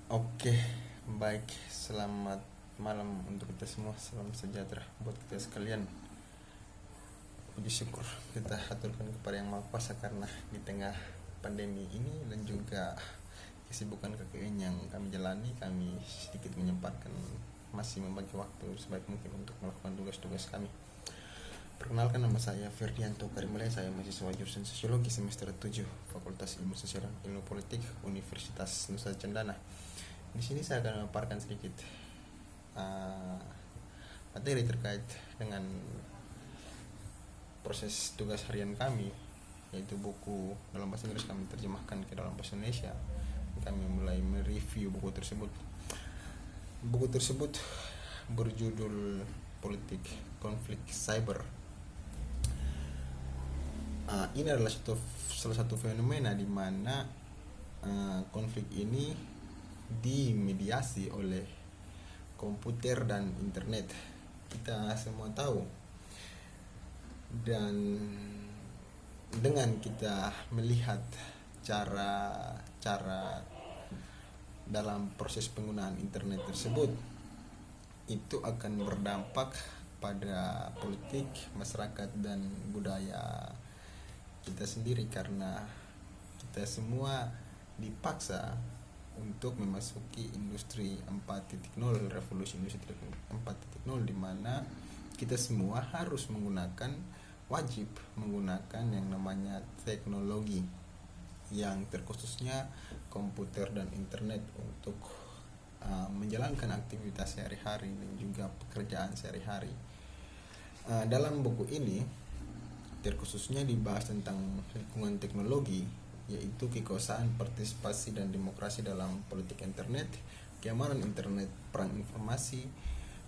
Oke, baik. Selamat malam untuk kita semua. Salam sejahtera buat kita sekalian. Puji syukur kita aturkan kepada Yang Maha Kuasa karena di tengah pandemi ini dan juga kesibukan KKN yang kami jalani, kami sedikit menyempatkan masih membagi waktu sebaik mungkin untuk melakukan tugas-tugas kami. Perkenalkan, nama saya Ferdianto Karimulai, saya mahasiswa jurusan Sosiologi semester 7 Fakultas Ilmu Sosial dan Ilmu Politik Universitas Nusa Cendana. Di sini saya akan memaparkan sedikit materi terkait dengan proses tugas harian kami, yaitu buku dalam bahasa Inggris kami terjemahkan ke dalam bahasa Indonesia. Kami mulai mereview buku tersebut. Buku tersebut berjudul Politik Konflik Cyber. Ini adalah salah satu fenomena di mana konflik ini dimediasi oleh komputer dan internet. Kita semua tahu, dan dengan kita melihat cara-cara dalam proses penggunaan internet tersebut, itu akan berdampak pada politik, masyarakat, dan budaya kita sendiri, karena kita semua dipaksa untuk memasuki industri 4.0, revolusi industri 4.0, di mana kita semua harus wajib menggunakan yang namanya teknologi, yang terkhususnya komputer dan internet untuk menjalankan aktivitas sehari-hari dan juga pekerjaan sehari-hari. Dalam buku ini terkhususnya dibahas tentang lingkungan teknologi, yaitu kekuasaan, partisipasi, dan demokrasi dalam politik internet, keamanan internet, perang informasi,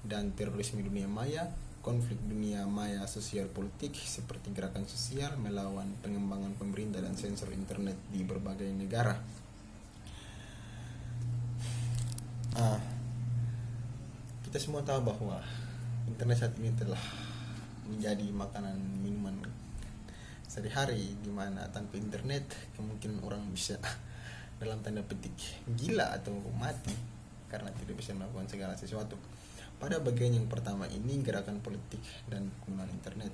dan terorisme dunia maya, konflik dunia maya sosial politik seperti gerakan sosial melawan pengembangan pemerintah dan sensor internet di berbagai negara. Kita semua tahu bahwa internet saat ini telah menjadi makanan minuman sehari-hari, di mana tanpa internet kemungkinan orang bisa dalam tanda petik gila atau mati karena tidak bisa melakukan segala sesuatu. Pada bagian yang pertama ini, gerakan politik dan penggunaan internet.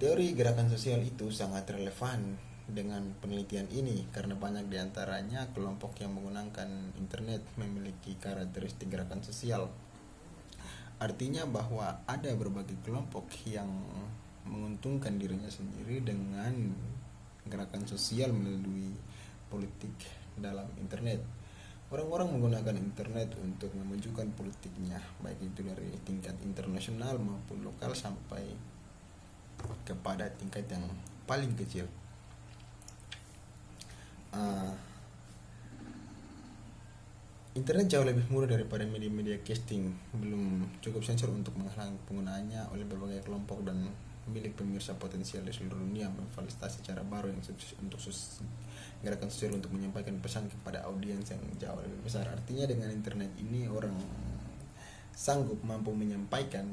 Teori gerakan sosial itu sangat relevan dengan penelitian ini karena banyak diantaranya kelompok yang menggunakan internet memiliki karakteristik gerakan sosial. Artinya bahwa ada berbagai kelompok yang menguntungkan dirinya sendiri dengan gerakan sosial melalui politik dalam internet. Orang-orang menggunakan internet untuk memajukan politiknya, baik itu dari tingkat internasional maupun lokal sampai kepada tingkat yang paling kecil. Internet jauh lebih mudah daripada media-media casting. Belum cukup sensor untuk menghalangi penggunaannya oleh berbagai kelompok dan milik pemirsa potensial di seluruh dunia memfasilitasi cara baru yang sukses untuk gerakan sosial untuk menyampaikan pesan kepada audiens yang jauh lebih besar. Artinya dengan internet ini orang mampu menyampaikan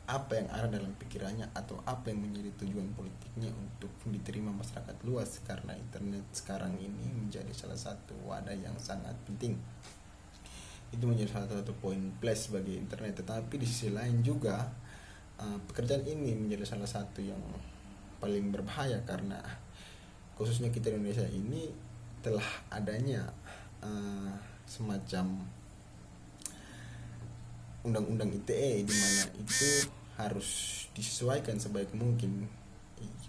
apa yang ada dalam pikirannya atau apa yang menjadi tujuan politiknya untuk diterima masyarakat luas, karena internet sekarang ini menjadi salah satu wadah yang sangat penting. Itu menjadi salah satu poin plus bagi internet. Tetapi di sisi lain juga pekerjaan ini menjadi salah satu yang paling berbahaya, karena khususnya kita di Indonesia ini telah adanya semacam undang-undang ITE di mana itu harus disesuaikan sebaik mungkin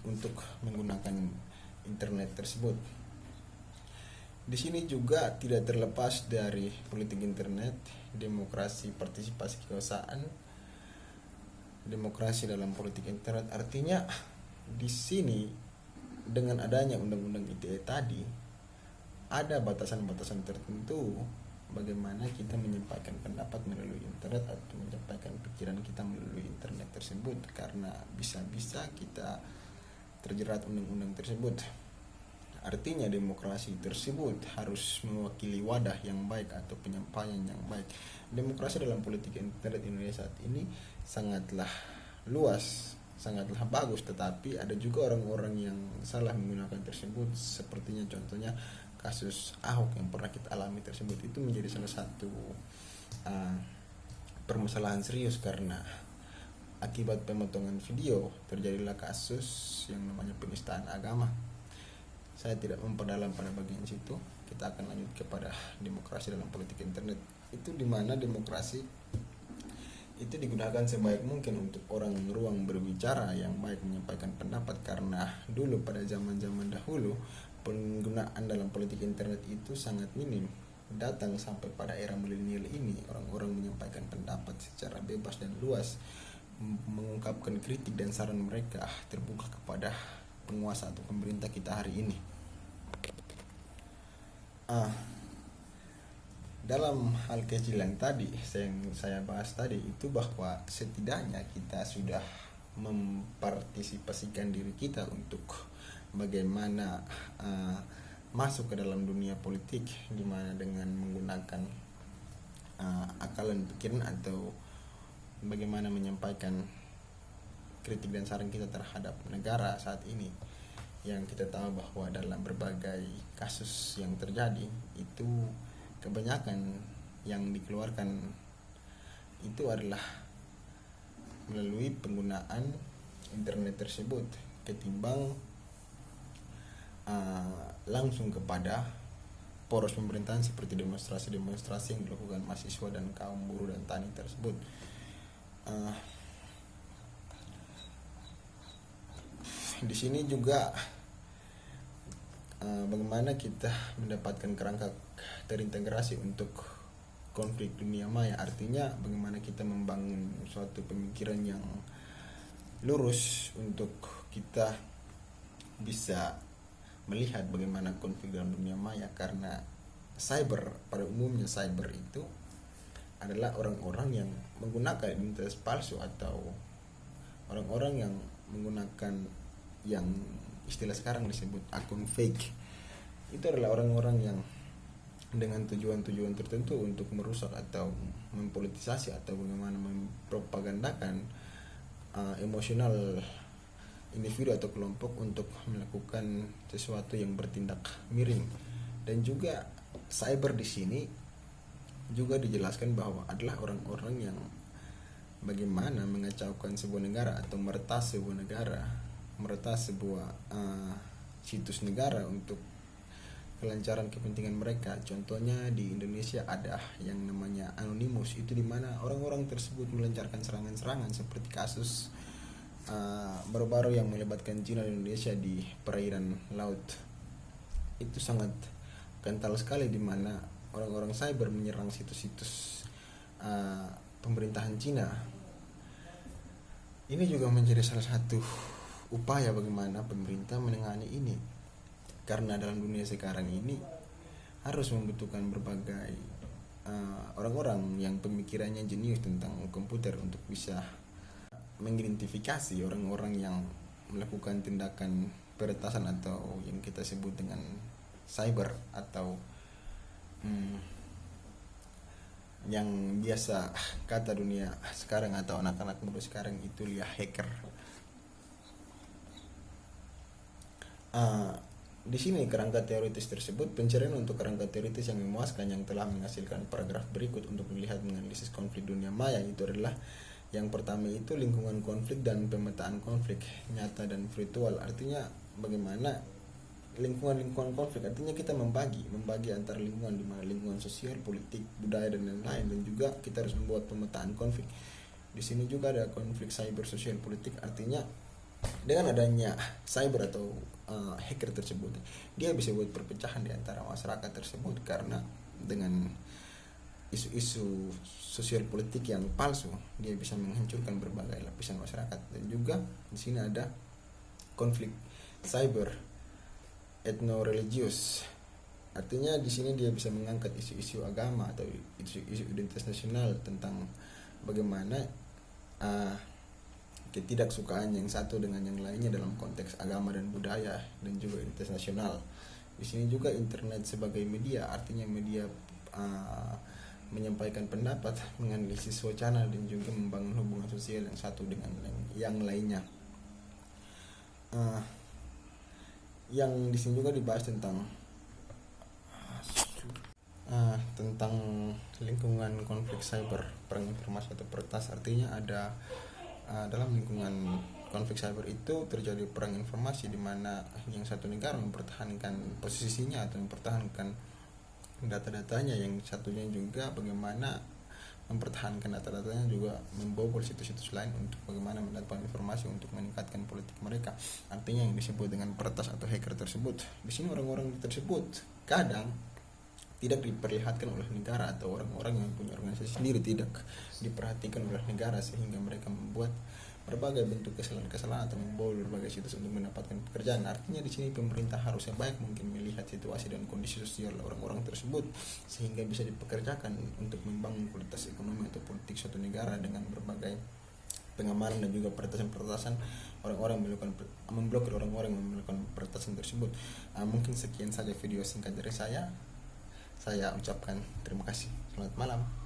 untuk menggunakan internet tersebut. Di sini juga tidak terlepas dari politik internet, demokrasi, partisipasi, kekuasaan, demokrasi dalam politik internet. Artinya di sini dengan adanya undang-undang ITE tadi ada batasan-batasan tertentu bagaimana kita menyampaikan pendapat melalui internet atau menyampaikan pikiran kita melalui internet tersebut, karena bisa-bisa kita terjerat undang-undang tersebut. Artinya demokrasi tersebut harus mewakili wadah yang baik atau penyampaian yang baik. Demokrasi dalam politik internet Indonesia saat ini sangatlah luas, sangatlah bagus, tetapi ada juga orang-orang yang salah menggunakan tersebut. Sepertinya contohnya kasus Ahok yang pernah kita alami tersebut itu menjadi salah satu uh, permasalahan serius, karena akibat pemotongan video terjadilah kasus yang namanya penistaan agama. Saya tidak memperdalam pada bagian situ. Kita akan lanjut kepada demokrasi dalam politik internet. Itu dimana demokrasi itu digunakan sebaik mungkin untuk orang ruang berbicara yang baik, menyampaikan pendapat. Karena dulu pada zaman-zaman dahulu penggunaan dalam politik internet itu sangat minim. Datang sampai pada era milenial ini, orang-orang menyampaikan pendapat secara bebas dan luas, mengungkapkan kritik dan saran mereka terbuka kepada penguasa atau pemerintah kita hari ini. Dalam hal kecil yang tadi saya bahas tadi itu, bahwa setidaknya kita sudah mempartisipasikan diri kita untuk bagaimana masuk ke dalam dunia politik, dimana dengan menggunakan akal dan pikiran, atau bagaimana menyampaikan kritik dan saran kita terhadap negara saat ini. Yang kita tahu bahwa dalam berbagai kasus yang terjadi itu kebanyakan yang dikeluarkan itu adalah melalui penggunaan internet tersebut, ketimbang langsung kepada poros pemerintahan seperti demonstrasi-demonstrasi yang dilakukan mahasiswa dan kaum buruh dan tani tersebut. Di sini juga bagaimana kita mendapatkan kerangka terintegrasi untuk konflik dunia maya, artinya bagaimana kita membangun suatu pemikiran yang lurus untuk kita bisa melihat bagaimana konflik dalam dunia maya. Karena pada umumnya cyber itu adalah orang-orang yang menggunakan identitas palsu, atau orang-orang yang menggunakan yang istilah sekarang disebut akun fake. Itu adalah orang-orang yang dengan tujuan-tujuan tertentu untuk merusak atau mempolitisasi atau bagaimana mempropagandakan emosional individu atau kelompok untuk melakukan sesuatu yang bertindak miring. Dan juga cyber di sini juga dijelaskan bahwa adalah orang-orang yang bagaimana mengacaukan sebuah negara atau meretas sebuah negara, meretas sebuah situs negara untuk kelancaran kepentingan mereka. Contohnya di Indonesia ada yang namanya Anonymous, itu dimana orang-orang tersebut melancarkan serangan-serangan seperti kasus baru-baru yang melibatkan China dan Indonesia di perairan laut. Itu sangat kental sekali, dimana orang-orang cyber menyerang situs-situs pemerintahan China. Ini juga menjadi salah satu upaya bagaimana pemerintah menangani ini, karena dalam dunia sekarang ini harus membutuhkan berbagai orang-orang yang pemikirannya jenius tentang komputer untuk bisa mengidentifikasi orang-orang yang melakukan tindakan peretasan atau yang kita sebut dengan cyber, atau yang biasa kata dunia sekarang atau anak-anak muda sekarang itu lihat hacker. Di sini kerangka teoritis tersebut, pencarian untuk kerangka teoritis yang memuaskan yang telah menghasilkan paragraf berikut untuk melihat menganalisis konflik dunia maya itu adalah: yang pertama itu lingkungan konflik dan pemetaan konflik nyata dan virtual. Artinya bagaimana lingkungan konflik, artinya kita membagi antara lingkungan, di mana lingkungan sosial, politik, budaya dan lain-lain, dan juga kita harus membuat pemetaan konflik. Di sini juga ada konflik cyber, sosial, politik. Artinya dengan adanya cyber atau hacker tersebut, dia bisa buat perpecahan di antara masyarakat tersebut, karena dengan isu-isu sosial politik yang palsu dia bisa menghancurkan berbagai lapisan masyarakat. Dan juga di sini ada konflik cyber etno-religius. Artinya di sini dia bisa mengangkat isu-isu agama atau isu-isu identitas nasional tentang bagaimana ketidaksukaan yang satu dengan yang lainnya dalam konteks agama dan budaya dan juga identitas nasional. Di sini juga internet sebagai media, artinya media menyampaikan pendapat, menganalisis wacana dan juga membangun hubungan sosial yang satu dengan yang lainnya. Yang di sini juga dibahas tentang tentang lingkungan konflik cyber, perang informasi atau peretas. Artinya ada dalam lingkungan konflik cyber itu terjadi perang informasi di mana yang satu negara mempertahankan posisinya atau mempertahankan data-datanya, yang satunya juga bagaimana mempertahankan data-datanya, juga membobol situs-situs lain untuk bagaimana mendapatkan informasi untuk meningkatkan politik mereka. Artinya yang disebut dengan peretas atau hacker tersebut, di sini orang-orang tersebut kadang tidak diperlihatkan oleh negara atau orang-orang yang punya organisasi sendiri, tidak diperhatikan oleh negara, sehingga mereka membuat berbagai bentuk kesalahan-kesalahan atau membobol berbagai situs untuk mendapatkan pekerjaan. Artinya di sini pemerintah harusnya baik mungkin melihat situasi dan kondisi sosial orang-orang tersebut sehingga bisa dipekerjakan untuk membangun kualitas ekonomi atau politik suatu negara dengan berbagai pengamanan dan juga peretasan orang-orang memblokir orang-orang yang melakukan peretasan tersebut. Mungkin sekian saja video singkat dari saya ucapkan terima kasih. Selamat malam.